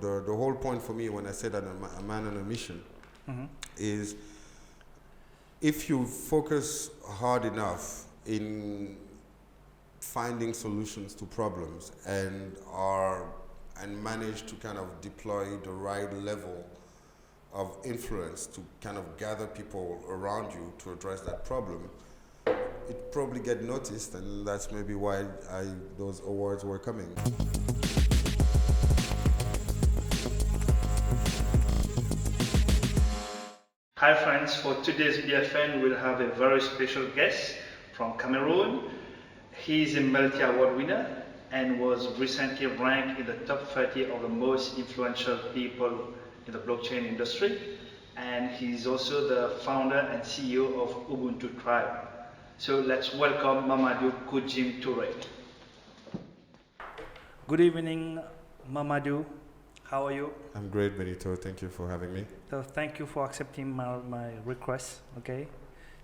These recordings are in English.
the whole point for me when I say that I'm a man on a mission is if you focus hard enough in finding solutions to problems and manage to kind of deploy the right level of influence to kind of gather people around you to address that problem, it probably get noticed, and that's maybe why those awards were coming. Hi friends, for today's BFN we'll have a very special guest from Cameroon. He's a multi-award winner and was recently ranked in the top 30 of the most influential people in the blockchain industry. And he's also the founder and CEO of Ubuntu Tribe. So let's welcome Mamadou Toure. Good evening, Mamadou. How are you? I'm great, Benito. Thank you for having me. So thank you for accepting my request, okay,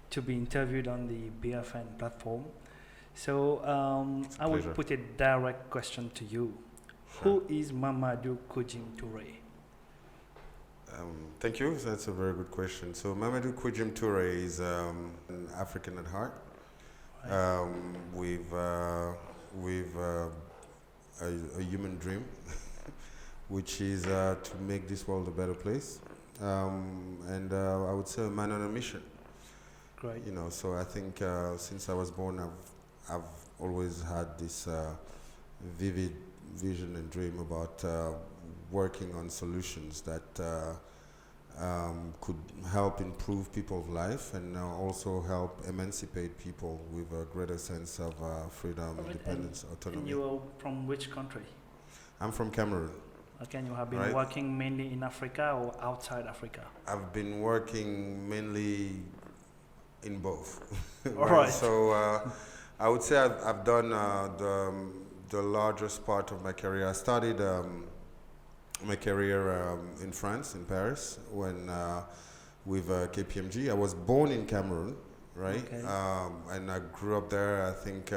to be interviewed on the BFN platform. So I will put a direct question to you. Sure. Who is Mamadou Toure? Thank you. That's a very good question. So Mamadou Toure is an African at heart. Right. With a human dream, which is to make this world a better place. And I would say a man on a mission. Great. So I think since I was born, I've always had this vivid vision and dream about working on solutions that could help improve people's life and also help emancipate people with a greater sense of freedom, independence, autonomy. And you are from which country? I'm from Cameroon. Okay, and you have been working mainly in Africa or outside Africa? I've been working mainly in both. All right. So I would say I've done the largest part of my career. I started my career in France, in Paris, when with KPMG. I was born in Cameroon, right? Okay. And I grew up there. I think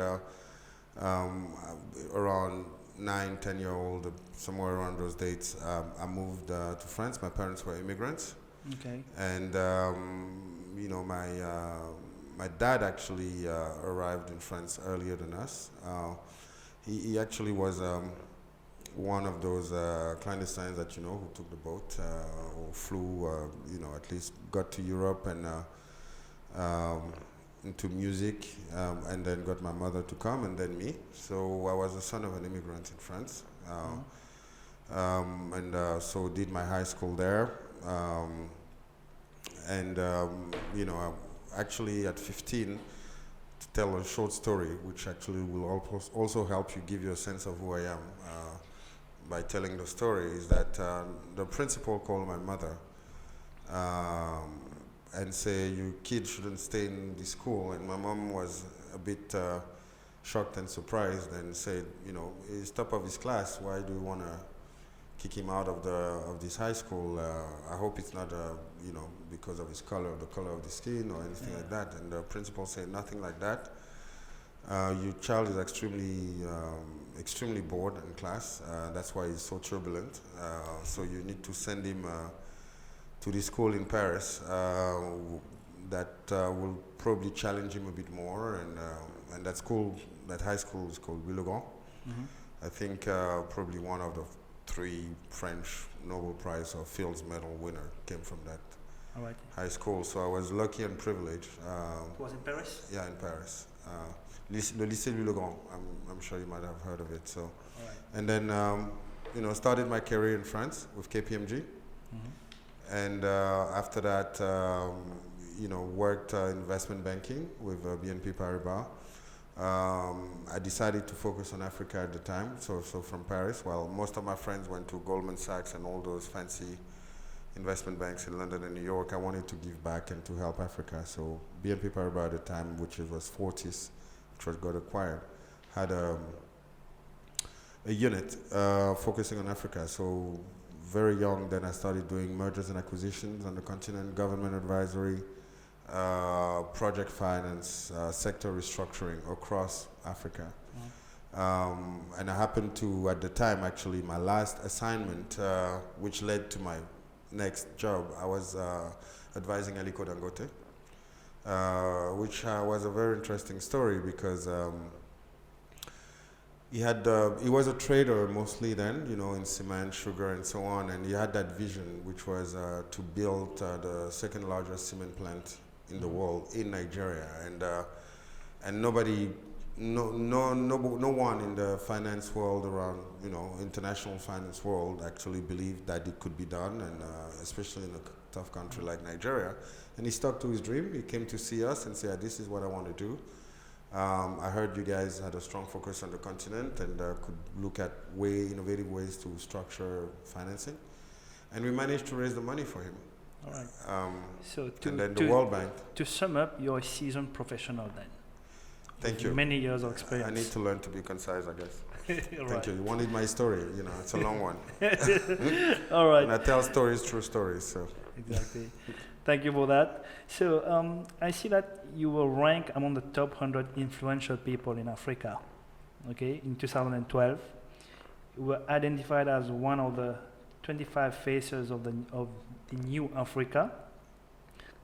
around 9, 10-year-old, somewhere around those dates, I moved to France. My parents were immigrants. Okay. And my dad actually arrived in France earlier than us. He actually was one of those clandestines that who took the boat or flew, at least got to Europe and into music, and then got my mother to come, and then me. So I was the son of an immigrant in France, and so did my high school there. Actually at 15, to tell a short story, which actually will also help you give you a sense of who I am by telling the story, is that the principal called my mother and say, "You kids shouldn't stay in this school." And my mom was a bit shocked and surprised and said, "He's top of his class. Why do you want to kick him out of this high school? I hope it's not because of his color, the color of the skin or anything like that." And the principal said, "Nothing like that. Your child is extremely bored in class. That's why he's so turbulent. So you need to send him to the school in Paris that will probably challenge him a bit more." And that high school is called Villegrand. I think probably one of the 3 French Nobel Prize or Fields Medal winner came from that high school. So I was lucky and privileged. It was in Paris? Yeah, in Paris. Le Lycée Villegrand. I'm sure you might have heard of it. So, and then started my career in France with KPMG, and after that, worked investment banking with BNP Paribas. I decided to focus on Africa at the time, so from Paris. While most of my friends went to Goldman Sachs and all those fancy investment banks in London and New York, I wanted to give back and to help Africa. So BNP Paribas at the time, which was Fortis, which got acquired, had a unit focusing on Africa. So very young, then I started doing mergers and acquisitions on the continent, government advisory, project finance, sector restructuring across Africa. And I happened to, at the time, actually, my last assignment, which led to my next job, I was advising Aliko Dangote, which was a very interesting story because he was a trader mostly then, in cement, sugar, and so on, and he had that vision, which was to build the second largest cement plant in the world in Nigeria, and nobody. No one in the finance world around, international finance world actually believed that it could be done, and especially in a tough country like Nigeria. And he stuck to his dream. He came to see us and said, "This is what I want to do. I heard you guys had a strong focus on the continent and could look at innovative ways to structure financing." And we managed to raise the money for him. All right. And then the World Bank. To sum up, you're a seasoned professional then. Thank you. Many years of experience. I need to learn to be concise, I guess. Right. Thank you. You wanted my story, it's a long one. All right. And I tell stories, true stories, so. Exactly. Thank you for that. So I see that you will rank among the top 100 influential people in Africa. Okay, in 2012, you were identified as one of the 25 faces of the new Africa,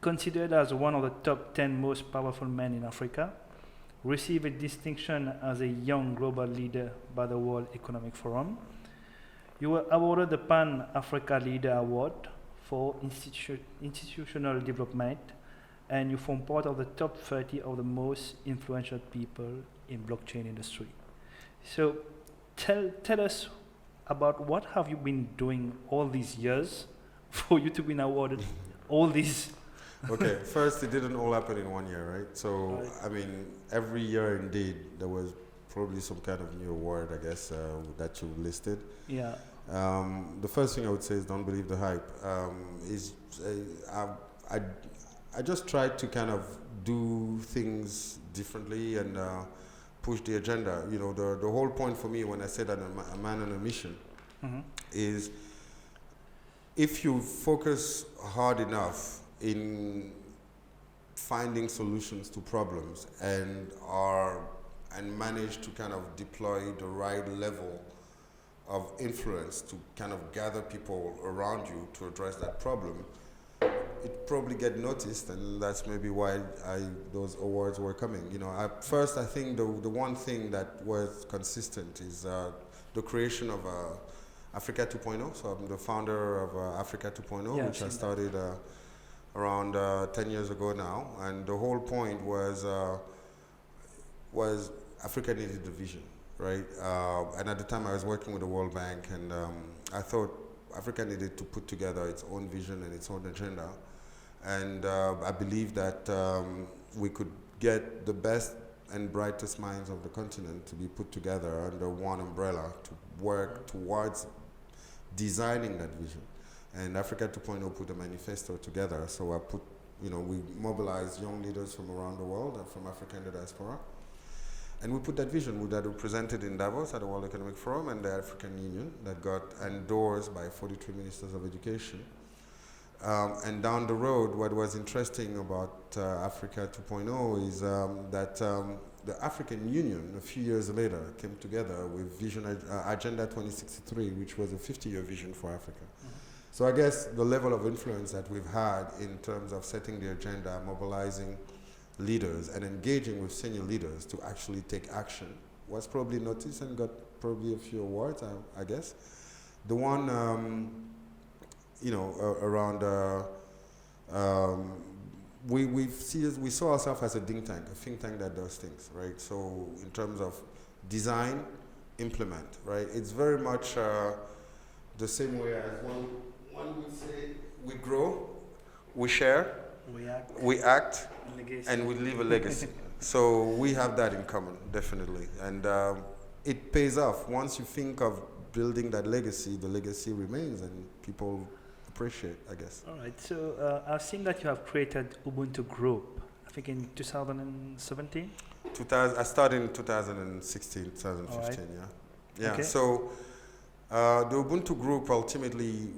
considered as one of the top 10 most powerful men in Africa, received a distinction as a young global leader by the World Economic Forum. You were awarded the Pan-Africa Leader Award for institutional development, and you form part of the top 30 of the most influential people in blockchain industry. So tell us about what have you been doing all these years for you to be awarded all these. Okay, first it didn't all happen in 1 year, right? So, right. I mean, every year indeed, there was probably some kind of new award, I guess, that you listed. Yeah. The first thing I would say is don't believe the hype. I just tried to kind of do things differently and push the agenda. The whole point for me when I said that I'm a man on a mission is if you focus hard enough in finding solutions to problems and manage to kind of deploy the right level of influence to kind of gather people around you to address that problem, it probably get noticed, and that's maybe why those awards were coming. At first I think the one thing that was consistent is the creation of Africa 2.0. So I'm the founder of Africa 2.0, which I started around 10 years ago now, and the whole point was Africa needed a vision, right? And at the time I was working with the World Bank, and I thought Africa needed to put together its own vision and its own agenda, and I believe that we could get the best and brightest minds of the continent to be put together under one umbrella to work towards designing that vision. And Africa 2.0 put a manifesto together. So we mobilized young leaders from around the world and from Africa and the diaspora. And we put that vision that we presented in Davos at the World Economic Forum and the African Union that got endorsed by 43 ministers of education. And down the road, what was interesting about Africa 2.0 is that the African Union, a few years later, came together with Agenda 2063, which was a 50-year vision for Africa. So I guess the level of influence that we've had in terms of setting the agenda, mobilizing leaders, and engaging with senior leaders to actually take action was probably noticed and got probably a few awards, I guess. The one, around, we saw ourselves as a think tank that does things, right? So in terms of design, implement, right? It's very much the same way as one would say we grow, we share, we act, and we leave a legacy. So we have that in common, definitely. And it pays off. Once you think of building that legacy, the legacy remains and people appreciate, I guess. All right, so I've seen that you have created Ubuntu Group, I think in 2017? I started in 2016, 2015, right. Yeah. Okay. So the Ubuntu Group ultimately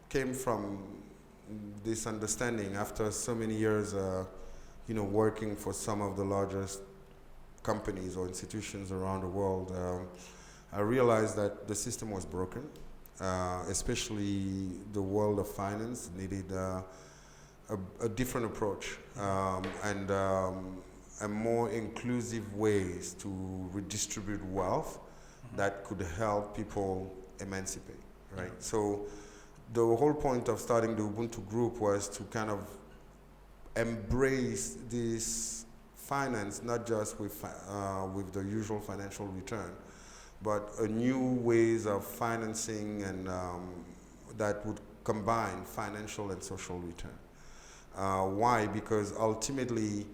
came from this understanding after so many years, working for some of the largest companies or institutions around the world, I realized that the system was broken, especially the world of finance needed a different approach and more inclusive ways to redistribute wealth that could help people emancipate, right? So the whole point of starting the Ubuntu Group was to kind of embrace this finance, not just with the usual financial return, but a new ways of financing and that would combine financial and social return. Why? Because ultimately,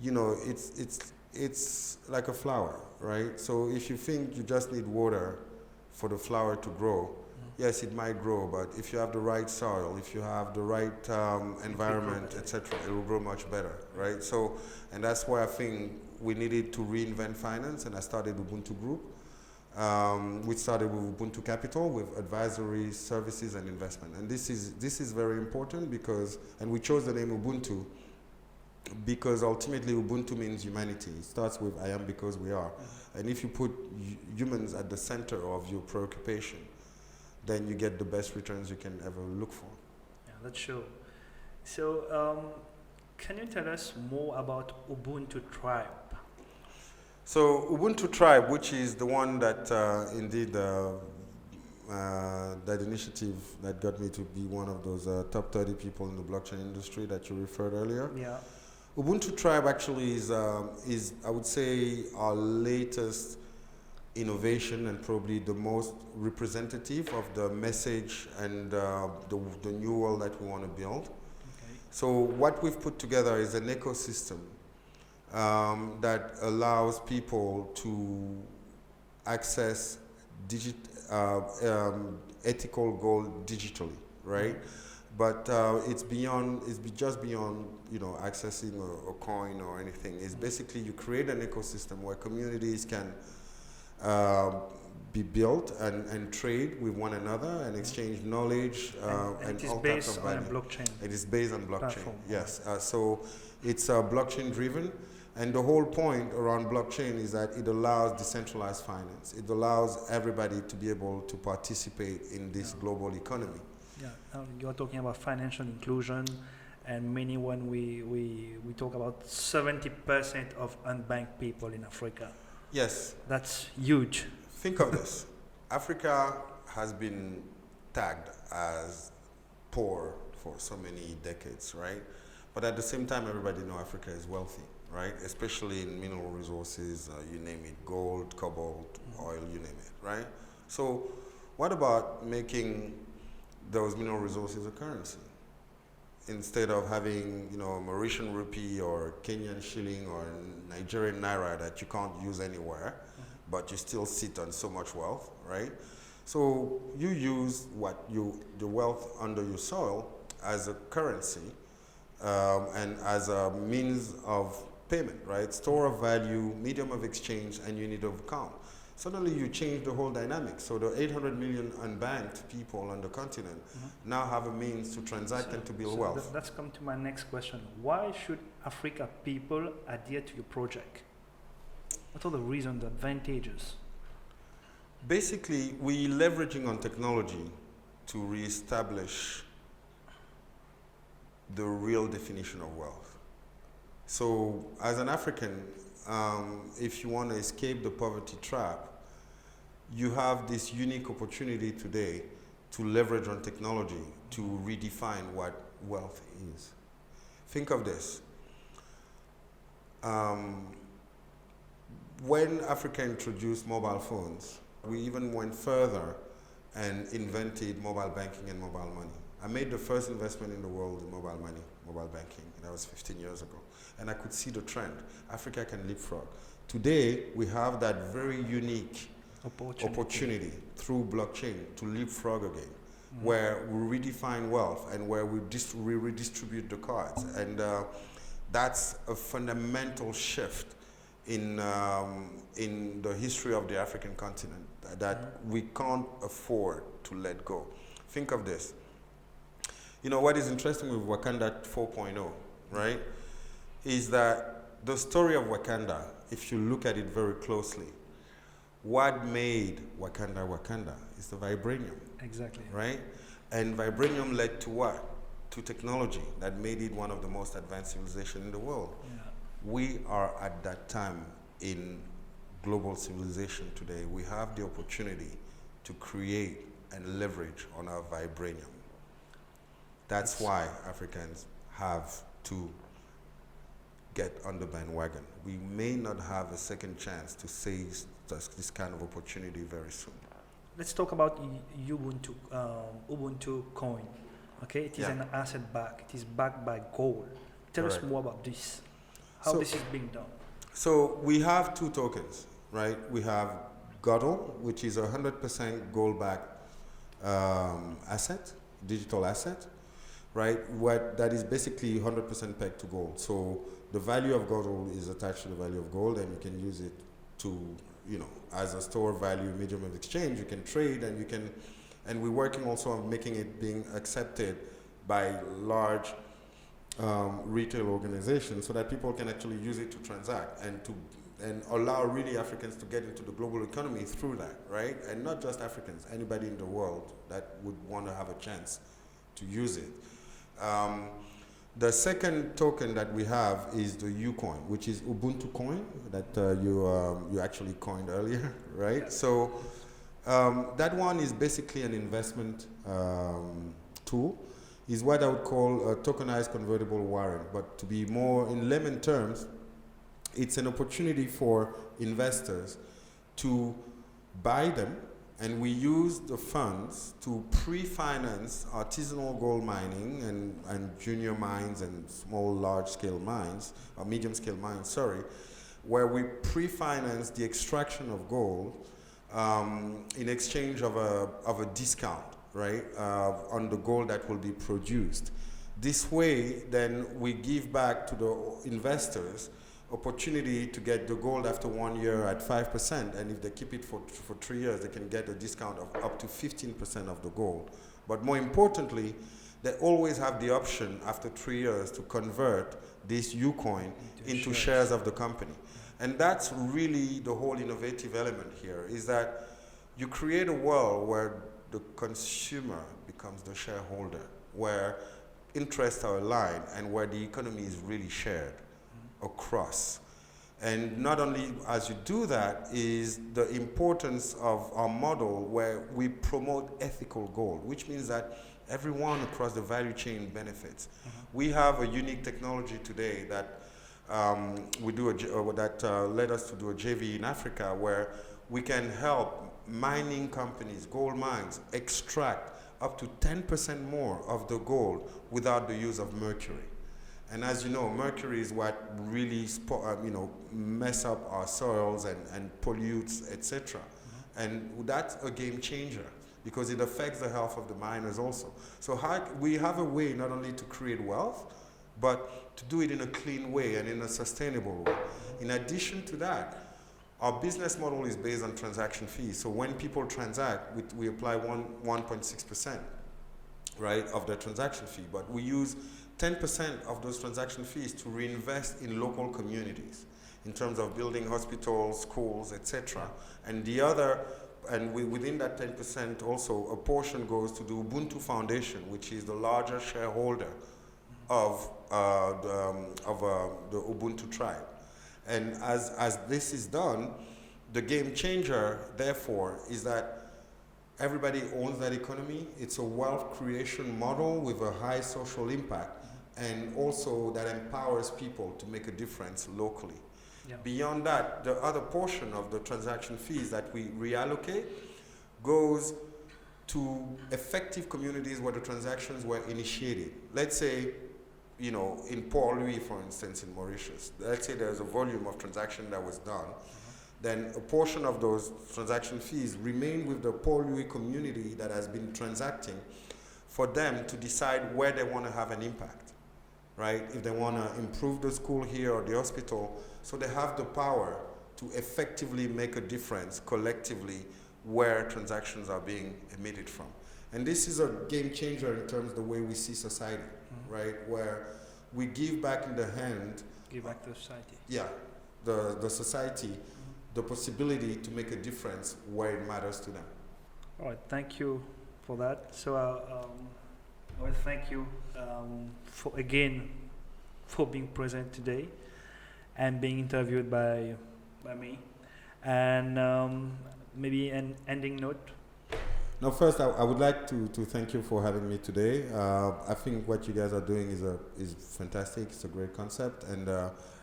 you know, it's like a flower, right? So if you think you just need water for the flower to grow, yes, it might grow, but if you have the right soil, if you have the right environment, etc., it will grow much better, right? So, and that's why I think we needed to reinvent finance, and I started Ubuntu Group. We started with Ubuntu Capital, with advisory services and investment. And this is very important because, and we chose the name Ubuntu because ultimately Ubuntu means humanity. It starts with I am because we are. And if you put humans at the center of your preoccupation, then you get the best returns you can ever look for. Yeah, that's true. So, can you tell us more about Ubuntu Tribe? So Ubuntu Tribe, which is the one that indeed that initiative that got me to be one of those top 30 people in the blockchain industry that you referred earlier. Yeah. Ubuntu Tribe actually is I would say our latest innovation and probably the most representative of the message and the new world that we want to build. Okay. So what we've put together is an ecosystem that allows people to access ethical gold digitally, right? But it's just beyond, you know, accessing a coin or anything. It's basically you create an ecosystem where communities can be built and trade with one another and exchange knowledge and all types of value. It is based on a blockchain. It is based on blockchain, platform. yes. So it's blockchain driven. And the whole point around blockchain is that it allows decentralized finance. It allows everybody to be able to participate in this global economy. Yeah, you're talking about financial inclusion, and many when we talk about 70% of unbanked people in Africa. Yes. That's huge. Think of this. Africa has been tagged as poor for so many decades, right? But at the same time, everybody knows Africa is wealthy, right? Especially in mineral resources, you name it, gold, cobalt, oil, you name it, right? So what about making those mineral resources a currency? Instead of having, you know, Mauritian rupee or Kenyan shilling or Nigerian naira that you can't use anywhere, but you still sit on so much wealth, right? So you use the wealth under your soil as a currency and as a means of payment, right? Store of value, medium of exchange, and unit of account. Suddenly you change the whole dynamic. So the 800 million unbanked people on the continent now have a means to transact and to build wealth. Let's come to my next question. Why should Africa people adhere to your project? What are the reasons, the advantages? Basically, we're leveraging on technology to reestablish the real definition of wealth. So as an African, if you want to escape the poverty trap, you have this unique opportunity today to leverage on technology to redefine what wealth is. Think of this. When Africa introduced mobile phones, we even went further and invented mobile banking and mobile money. I made the first investment in the world in mobile money, mobile banking, and that was 15 years ago. And I could see the trend. Africa can leapfrog. Today, we have that very unique opportunity through blockchain to leapfrog again, where we redefine wealth and where we redistribute the cards. And that's a fundamental shift in the history of the African continent that we can't afford to let go. Think of this. You know, what is interesting with Wakanda 4.0, right, is that the story of Wakanda if you look at it very closely, what made Wakanda Wakanda is the vibranium. Exactly. Right? And vibranium led to what? To technology that made it one of the most advanced civilizations in the world. Yeah. We are at that time in global civilization today. We have the opportunity to create and leverage on our vibranium. That's why Africans have to get on the bandwagon. We may not have a second chance to seize this kind of opportunity very soon. Let's talk about Ubuntu Coin. Okay, it is an asset back. It is backed by gold. Tell us more about this. How this is being done. So we have two tokens, right? We have Godel, which is a 100% gold-backed asset, digital asset, right? That is basically 100% pegged to gold. So the value of Godel is attached to the value of gold, and you can use it to, as a store value medium of exchange. You can trade, and we're working also on making it being accepted by large retail organizations so that people can actually use it to transact and allow really Africans to get into the global economy through that, right? And not just Africans, anybody in the world that would want to have a chance to use it. The second token that we have is the Ucoin, which is Ubuntu Coin that you actually coined earlier, right? Yes. So that one is basically an investment tool. Is what I would call a tokenized convertible warrant. But to be more in layman terms, it's an opportunity for investors to buy them, and we use the funds to pre-finance artisanal gold mining and junior mines and small, large-scale mines, or medium-scale mines, sorry, where we pre-finance the extraction of gold in exchange of a discount, right, on the gold that will be produced. This way, then we give back to the investors opportunity to get the gold after 1 year at 5%, and if they keep it for 3 years, they can get a discount of up to 15% of the gold. But more importantly, they always have the option after 3 years to convert this Ucoin into shares of the company. And that's really the whole innovative element here, is that you create a world where the consumer becomes the shareholder, where interests are aligned and where the economy is really shared across. And not only as you do that is the importance of our model where we promote ethical gold, which means that everyone across the value chain benefits. We have a unique technology today that led us to do a JV in Africa where we can help mining companies, gold mines, extract up to 10% more of the gold without the use of mercury. And as you know, mercury is what really mess up our soils and pollutes, etc. And that's a game changer because it affects the health of the miners also. So we have a way not only to create wealth, but to do it in a clean way and in a sustainable way. In addition to that, our business model is based on transaction fees. So when people transact, we apply 1.6%, right, of the transaction fee. But we use 10% of those transaction fees to reinvest in local communities in terms of building hospitals, schools, etc. And within that 10% also, a portion goes to the Ubuntu Foundation, which is the larger shareholder of the Ubuntu Tribe. And as this is done, the game changer, therefore, is that everybody owns that economy. It's a wealth creation model with a high social impact, and also that empowers people to make a difference locally. Yeah. Beyond that, the other portion of the transaction fees that we reallocate goes to effective communities where the transactions were initiated. Let's say, in Port Louis, for instance, in Mauritius, let's say there's a volume of transaction that was done, then a portion of those transaction fees remain with the Port Louis community that has been transacting for them to decide where they want to have an impact, right? If they want to improve the school here or the hospital, so they have the power to effectively make a difference collectively where transactions are being emitted from. And this is a game changer in terms of the way we see society, right? Where we give back in the hand. Give back to society. Yeah. the society the possibility to make a difference where it matters to them. All right, thank you for that. So I will thank you for being present today and being interviewed by me. And maybe an ending note. No, first I would like to thank you for having me today. I think what you guys are doing is fantastic. It's a great concept, and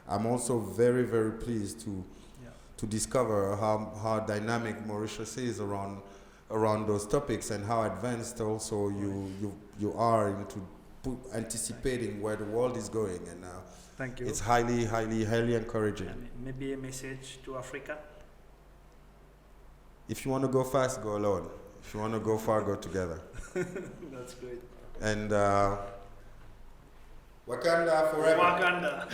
I'm also very, very pleased to discover how dynamic Mauritius is around those topics, and how advanced also you are into anticipating where the world is going. And thank you. It's highly encouraging. Maybe a message to Africa. If you want to go fast, go alone. If you want to go far, go together. That's great. And Wakanda forever. Wakanda.